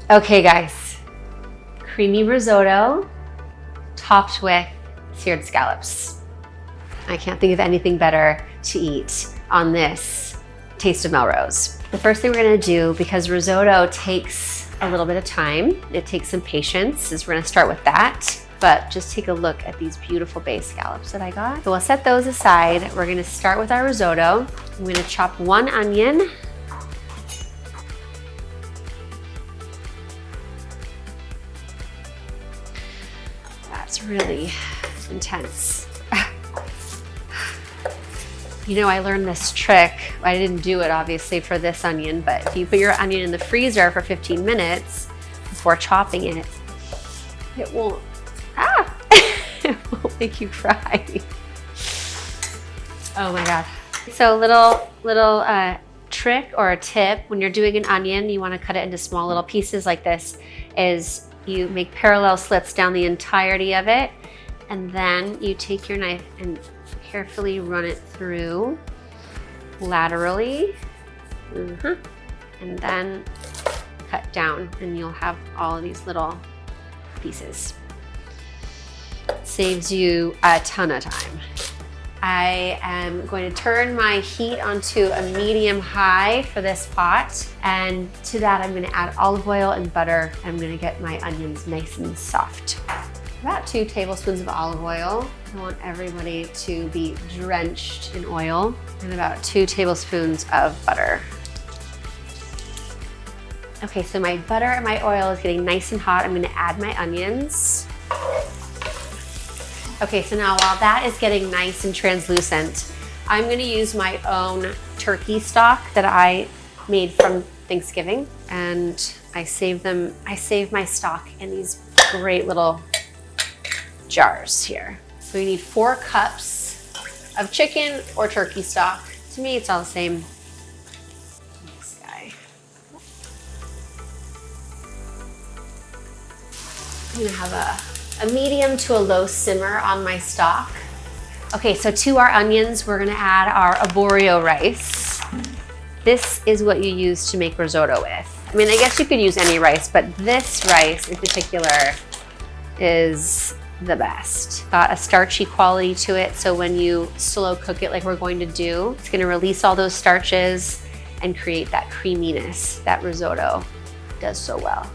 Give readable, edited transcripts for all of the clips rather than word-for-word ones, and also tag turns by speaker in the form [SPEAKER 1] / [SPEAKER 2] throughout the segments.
[SPEAKER 1] Okay guys, creamy risotto topped with seared scallops. I can't think of anything better to eat on this Taste of MelRose. The first thing we're gonna do, because risotto takes a little bit of time, it takes some patience, is we're gonna start with that. But just take a look at these beautiful bay scallops that I got. So we'll set those aside. We're gonna start with our risotto. I'm gonna chop 1 onion. That's really intense. You know, I learned this trick. I didn't do it obviously for this onion, but if you put your onion in the freezer for 15 minutes before chopping it, it won't, it won't make you cry. Oh my God. So little trick or a tip when you're doing an onion, you wanna cut it into small little pieces like this, is you make parallel slits down the entirety of it, and then you take your knife and carefully run it through laterally, and then cut down, and you'll have all of these little pieces. Saves you a ton of time. I am going to turn my heat onto a medium-high for this pot, and to that I'm going to add olive oil and butter. I'm going to get my onions nice and soft. About 2 tablespoons of olive oil. I want everybody to be drenched in oil, and about 2 tablespoons of butter. Okay, so my butter and my oil is getting nice and hot. I'm going to add my onions. Okay, so now while that is getting nice and translucent, I'm going to use my own turkey stock that I made from Thanksgiving, and I save my stock in these great little jars here. So we need 4 cups of chicken or turkey stock. To me, it's all the same. This guy. I'm gonna have a medium to a low simmer on my stock. Okay, so to our onions, we're gonna add our arborio rice. This is what you use to make risotto with. I mean, I guess you could use any rice, but this rice in particular is the best. Got a starchy quality to it, so when you slow cook it like we're going to do, it's gonna release all those starches and create that creaminess that risotto does so well.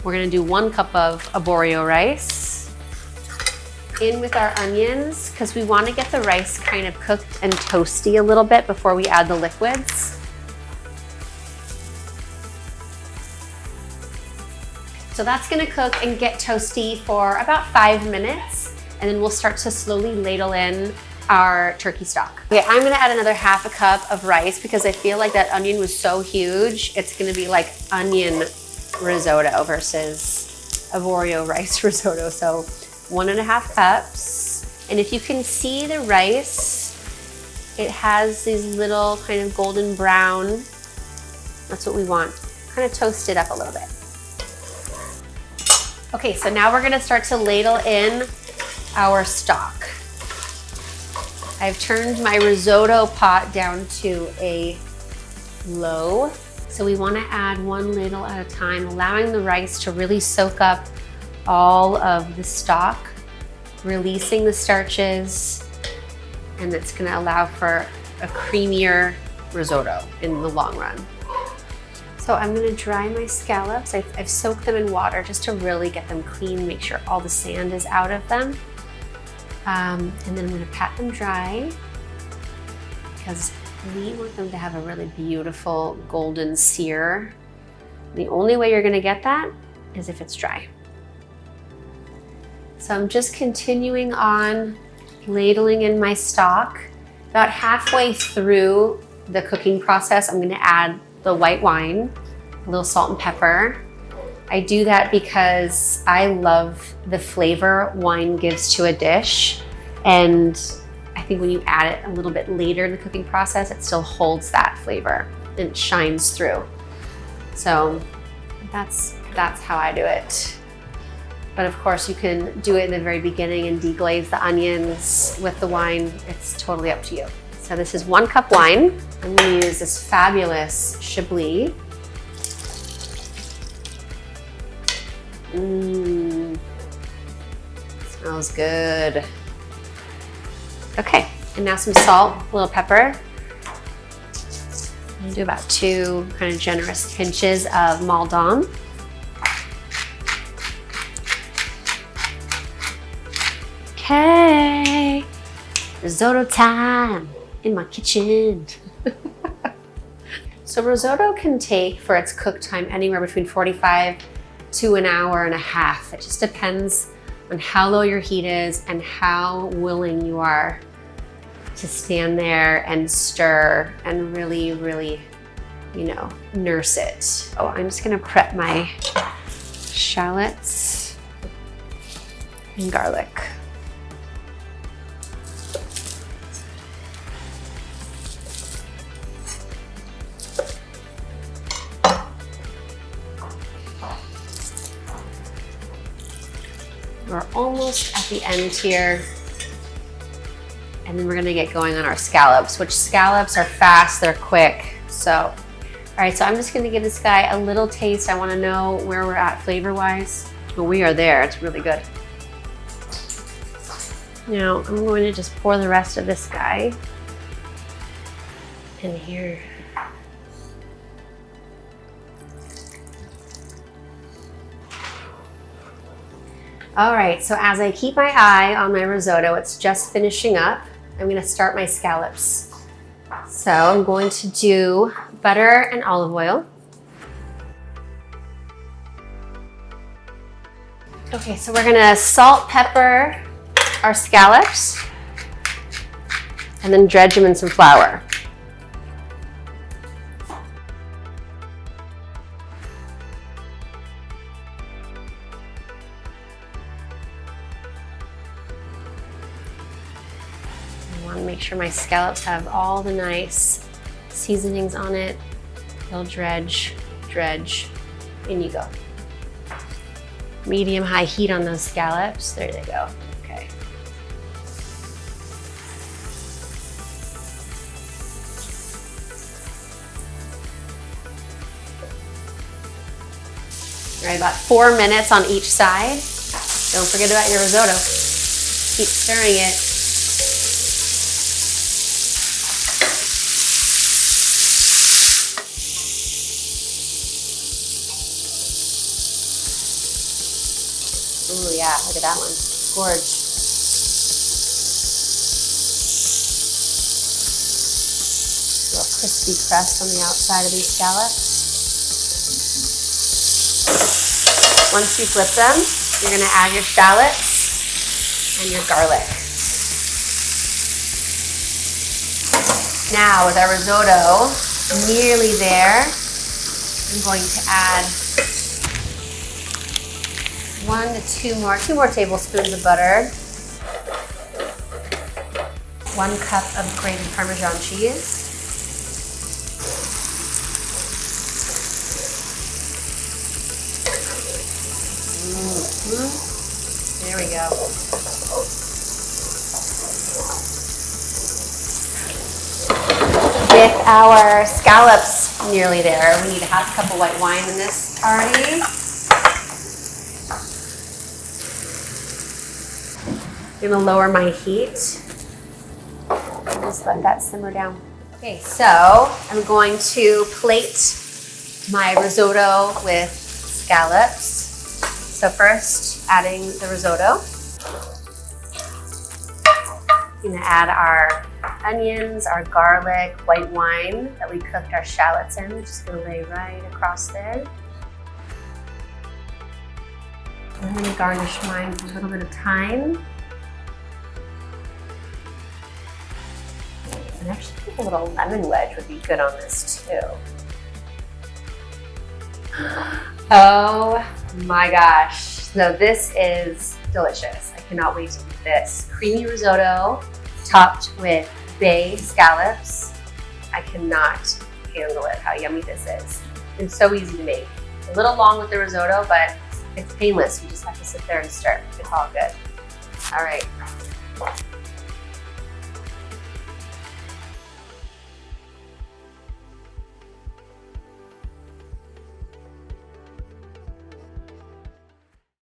[SPEAKER 1] We're gonna do 1 cup of arborio rice in with our onions, because we wanna get the rice kind of cooked and toasty a little bit before we add the liquids. So that's gonna cook and get toasty for about 5 minutes, and then we'll start to slowly ladle in our turkey stock. Okay, I'm gonna add another 1/2 cup of rice because I feel like that onion was so huge. It's gonna be like onion risotto versus arborio rice risotto. So 1.5 cups. And if you can see the rice, it has these little kind of golden brown. That's what we want. Kind of toast it up a little bit. Okay, so now we're gonna start to ladle in our stock. I've turned my risotto pot down to a low. So we wanna add 1 ladle at a time, allowing the rice to really soak up all of the stock, releasing the starches, and it's gonna allow for a creamier risotto in the long run. So I'm gonna dry my scallops. I've soaked them in water just to really get them clean, make sure all the sand is out of them. And then I'm gonna pat them dry because we want them to have a really beautiful golden sear. The only way you're gonna get that is if it's dry. So I'm just continuing on ladling in my stock. About halfway through the cooking process, I'm gonna add the white wine, a little salt and pepper. I do that because I love the flavor wine gives to a dish, and I think when you add it a little bit later in the cooking process, it still holds that flavor and it shines through. So that's how I do it. But of course you can do it in the very beginning and deglaze the onions with the wine. It's totally up to you. So this is 1 cup wine. I'm gonna use this fabulous Chablis. Mmm. Smells good. Okay, and now some salt, a little pepper. I'm gonna do about 2 kind of generous pinches of Maldon. Okay, risotto time in my kitchen. So risotto can take, for its cook time, anywhere between 45 to an hour and a half. It just depends on how low your heat is and how willing you are to stand there and stir and really, really, you know, nurse it. Oh, I'm just gonna prep my shallots and garlic. We're almost at the end here. And then we're gonna get going on our scallops, which scallops are fast, they're quick. So, all right, so I'm just gonna give this guy a little taste. I wanna know where we're at flavor-wise. Well, we are there, it's really good. Now, I'm going to just pour the rest of this guy in here. All right, so as I keep my eye on my risotto, it's just finishing up. I'm gonna start my scallops. So I'm going to do butter and olive oil. Okay, so we're gonna salt, pepper our scallops, and then dredge them in some flour. Make sure my scallops have all the nice seasonings on it. They'll dredge, in you go. Medium high heat on those scallops. There they go. Okay. All right, about 4 minutes on each side. Don't forget about your risotto. Keep stirring it. Ooh, yeah, look at that one. Gorge. A little crispy crust on the outside of these scallops. Once you flip them, you're gonna add your shallots and your garlic. Now, with our risotto nearly there, I'm going to add 1 to 2 more tablespoons of butter, 1 cup of grated Parmesan cheese, there we go. With our scallops nearly there, we need a half cup of white wine in this party. I'm gonna lower my heat and just let that simmer down. Okay, so I'm going to plate my risotto with scallops. So first, adding the risotto. I'm gonna add our onions, our garlic, white wine that we cooked our shallots in. We're just gonna lay right across there. I'm gonna garnish mine with a little bit of thyme. And actually, I think a little lemon wedge would be good on this too. Oh my gosh. So this is delicious. I cannot wait to eat this. Creamy risotto topped with bay scallops. I cannot handle it, how yummy this is. It's so easy to make. A little long with the risotto, but it's painless. You just have to sit there and stir. It's all good. All right.